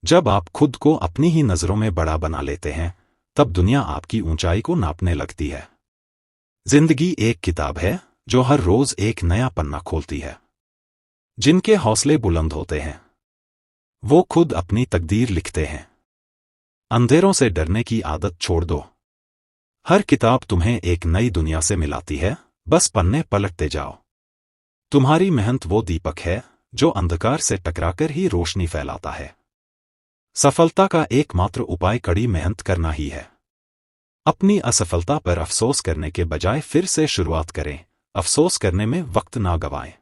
जब आप खुद को अपनी ही नजरों में बड़ा बना लेते हैं, तब दुनिया आपकी ऊंचाई को नापने लगती है। जिंदगी एक किताब है जो हर रोज एक नया पन्ना खोलती है। जिनके हौसले बुलंद होते हैं, वो खुद अपनी तकदीर लिखते हैं। अंधेरों से डरने की आदत छोड़ दो। हर किताब तुम्हें एक नई दुनिया से मिलाती है, बस पन्ने पलटते जाओ। तुम्हारी मेहनत वो दीपक है जो अंधकार से टकराकर ही रोशनी फैलाता है। सफलता का एकमात्र उपाय कड़ी मेहनत करना ही है। अपनी असफलता पर अफसोस करने के बजाय फिर से शुरुआत करें। अफसोस करने में वक्त ना गवाएं।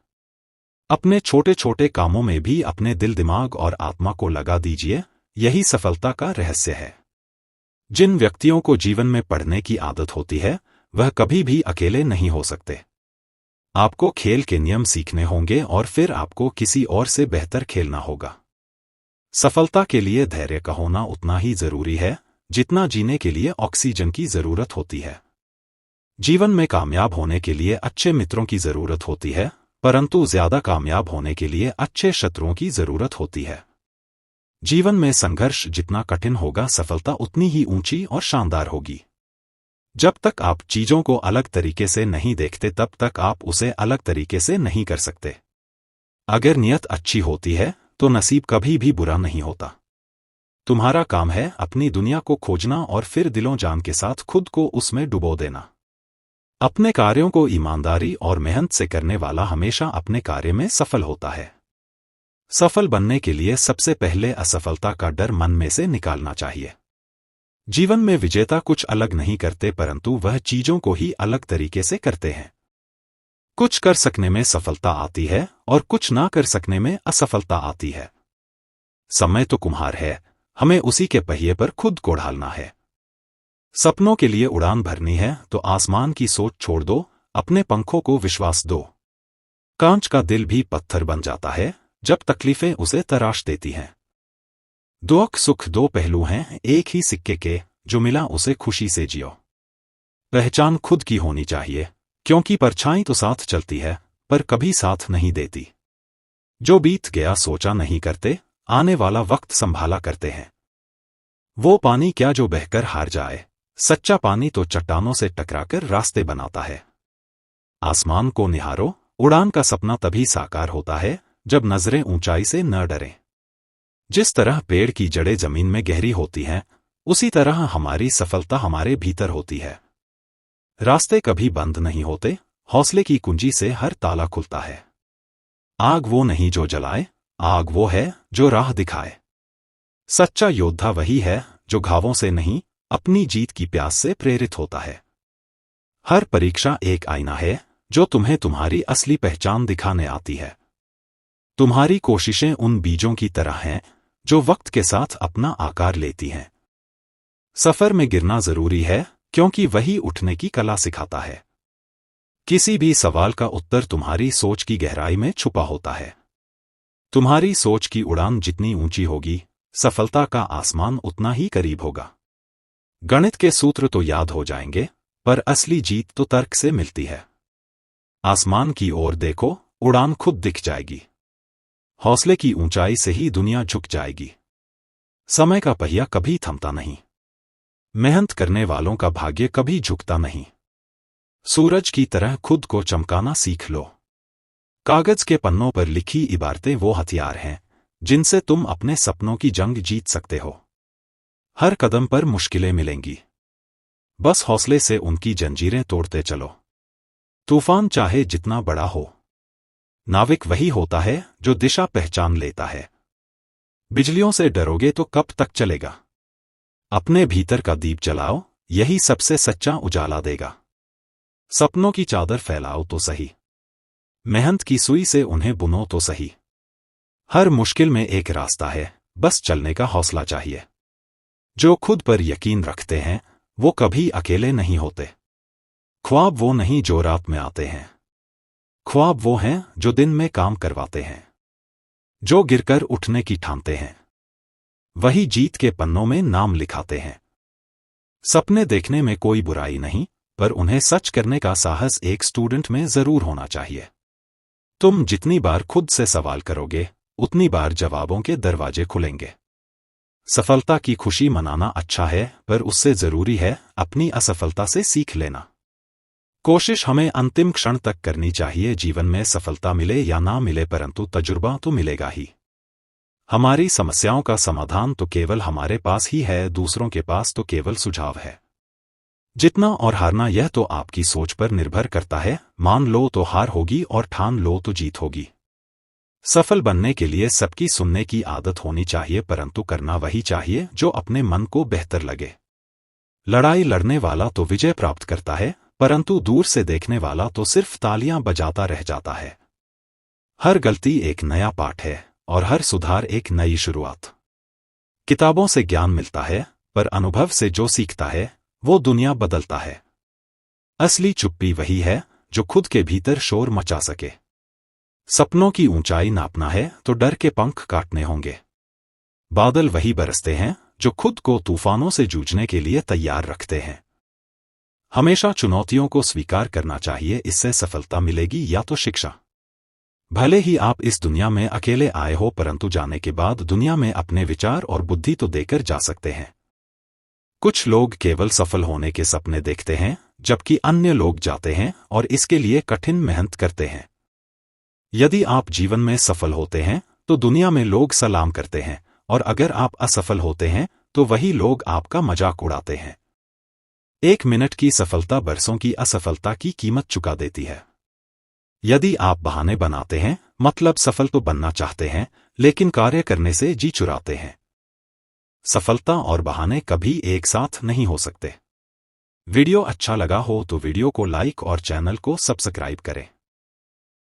अपने छोटे छोटे कामों में भी अपने दिल, दिमाग और आत्मा को लगा दीजिए। यही सफलता का रहस्य है। जिन व्यक्तियों को जीवन में पढ़ने की आदत होती है, वह कभी भी अकेले नहीं हो सकते। आपको खेल के नियम सीखने होंगे और फिर आपको किसी और से बेहतर खेलना होगा। सफलता के लिए धैर्य का होना उतना ही जरूरी है जितना जीने के लिए ऑक्सीजन की जरूरत होती है। जीवन में कामयाब होने के लिए अच्छे मित्रों की जरूरत होती है, परंतु ज्यादा कामयाब होने के लिए अच्छे शत्रुओं की जरूरत होती है। जीवन में संघर्ष जितना कठिन होगा, सफलता उतनी ही ऊंची और शानदार होगी। जब तक आप चीजों को अलग तरीके से नहीं देखते, तब तक आप उसे अलग तरीके से नहीं कर सकते। अगर नियत अच्छी होती है तो नसीब कभी भी बुरा नहीं होता। तुम्हारा काम है अपनी दुनिया को खोजना और फिर दिलों जान के साथ खुद को उसमें डुबो देना। अपने कार्यों को ईमानदारी और मेहनत से करने वाला हमेशा अपने कार्य में सफल होता है। सफल बनने के लिए सबसे पहले असफलता का डर मन में से निकालना चाहिए। जीवन में विजेता कुछ अलग नहीं करते, परंतु वह चीजों को ही अलग तरीके से करते हैं। कुछ कर सकने में सफलता आती है और कुछ ना कर सकने में असफलता आती है। समय तो कुम्हार है, हमें उसी के पहिए पर खुद को ढालना है। सपनों के लिए उड़ान भरनी है तो आसमान की सोच छोड़ दो, अपने पंखों को विश्वास दो। कांच का दिल भी पत्थर बन जाता है जब तकलीफें उसे तराश देती हैं। दुख सुख दो पहलू हैं एक ही सिक्के के, जो मिला उसे खुशी से जियो। पहचान खुद की होनी चाहिए, क्योंकि परछाई तो साथ चलती है पर कभी साथ नहीं देती। जो बीत गया सोचा नहीं करते, आने वाला वक्त संभाला करते हैं। वो पानी क्या जो बहकर हार जाए, सच्चा पानी तो चट्टानों से टकराकर रास्ते बनाता है। आसमान को निहारो, उड़ान का सपना तभी साकार होता है जब नजरें ऊंचाई से न डरें। जिस तरह पेड़ की जड़ें जमीन में गहरी होती हैं, उसी तरह हमारी सफलता हमारे भीतर होती है। रास्ते कभी बंद नहीं होते, हौसले की कुंजी से हर ताला खुलता है। आग वो नहीं जो जलाए, आग वो है जो राह दिखाए। सच्चा योद्धा वही है जो घावों से नहीं, अपनी जीत की प्यास से प्रेरित होता है। हर परीक्षा एक आईना है जो तुम्हें तुम्हारी असली पहचान दिखाने आती है। तुम्हारी कोशिशें उन बीजों की तरह हैं जो वक्त के साथ अपना आकार लेती हैं। सफर में गिरना जरूरी है, क्योंकि वही उठने की कला सिखाता है। किसी भी सवाल का उत्तर तुम्हारी सोच की गहराई में छुपा होता है। तुम्हारी सोच की उड़ान जितनी ऊंची होगी, सफलता का आसमान उतना ही करीब होगा। गणित के सूत्र तो याद हो जाएंगे, पर असली जीत तो तर्क से मिलती है। आसमान की ओर देखो, उड़ान खुद दिख जाएगी। हौसले की ऊंचाई से ही दुनिया झुक जाएगी। समय का पहिया कभी थमता नहीं। मेहनत करने वालों का भाग्य कभी झुकता नहीं। सूरज की तरह खुद को चमकाना सीख लो। कागज के पन्नों पर लिखी इबारतें वो हथियार हैं जिनसे तुम अपने सपनों की जंग जीत सकते हो। हर कदम पर मुश्किलें मिलेंगी, बस हौसले से उनकी जंजीरें तोड़ते चलो। तूफान चाहे जितना बड़ा हो, नाविक वही होता है जो दिशा पहचान लेता है। बिजलियों से डरोगे तो कब तक चलेगा? अपने भीतर का दीप जलाओ, यही सबसे सच्चा उजाला देगा। सपनों की चादर फैलाओ तो सही, मेहनत की सुई से उन्हें बुनो तो सही। हर मुश्किल में एक रास्ता है, बस चलने का हौसला चाहिए। जो खुद पर यकीन रखते हैं, वो कभी अकेले नहीं होते। ख्वाब वो नहीं जो रात में आते हैं, ख्वाब वो हैं जो दिन में काम करवाते हैं। जो गिरकर उठने की ठानते हैं, वही जीत के पन्नों में नाम लिखाते हैं। सपने देखने में कोई बुराई नहीं, पर उन्हें सच करने का साहस एक स्टूडेंट में जरूर होना चाहिए। तुम जितनी बार खुद से सवाल करोगे, उतनी बार जवाबों के दरवाजे खुलेंगे। सफलता की खुशी मनाना अच्छा है, पर उससे जरूरी है अपनी असफलता से सीख लेना। कोशिश हमें अंतिम क्षण तक करनी चाहिए। जीवन में सफलता मिले या ना मिले, परंतु तजुर्बा तो मिलेगा ही। हमारी समस्याओं का समाधान तो केवल हमारे पास ही है, दूसरों के पास तो केवल सुझाव है। जीतना और हारना यह तो आपकी सोच पर निर्भर करता है। मान लो तो हार होगी और ठान लो तो जीत होगी। सफल बनने के लिए सबकी सुनने की आदत होनी चाहिए, परंतु करना वही चाहिए जो अपने मन को बेहतर लगे। लड़ाई लड़ने वाला तो विजय प्राप्त करता है, परंतु दूर से देखने वाला तो सिर्फ तालियां बजाता रह जाता है। हर गलती एक नया पाठ है और हर सुधार एक नई शुरुआत। किताबों से ज्ञान मिलता है, पर अनुभव से जो सीखता है वो दुनिया बदलता है। असली चुप्पी वही है जो खुद के भीतर शोर मचा सके। सपनों की ऊंचाई नापना है तो डर के पंख काटने होंगे। बादल वही बरसते हैं जो खुद को तूफानों से जूझने के लिए तैयार रखते हैं। हमेशा चुनौतियों को स्वीकार करना चाहिए, इससे सफलता मिलेगी या तो शिक्षा। भले ही आप इस दुनिया में अकेले आए हो, परंतु जाने के बाद दुनिया में अपने विचार और बुद्धि तो देकर जा सकते हैं। कुछ लोग केवल सफल होने के सपने देखते हैं, जबकि अन्य लोग जाते हैं और इसके लिए कठिन मेहनत करते हैं। यदि आप जीवन में सफल होते हैं तो दुनिया में लोग सलाम करते हैं, और अगर आप असफल होते हैं तो वही लोग आपका मजाक उड़ाते हैं। 1 मिनट की सफलता बरसों की असफलता की कीमत चुका देती है। यदि आप बहाने बनाते हैं, मतलब सफल तो बनना चाहते हैं लेकिन कार्य करने से जी चुराते हैं। सफलता और बहाने कभी एक साथ नहीं हो सकते। वीडियो अच्छा लगा हो तो वीडियो को लाइक और चैनल को सब्सक्राइब करें।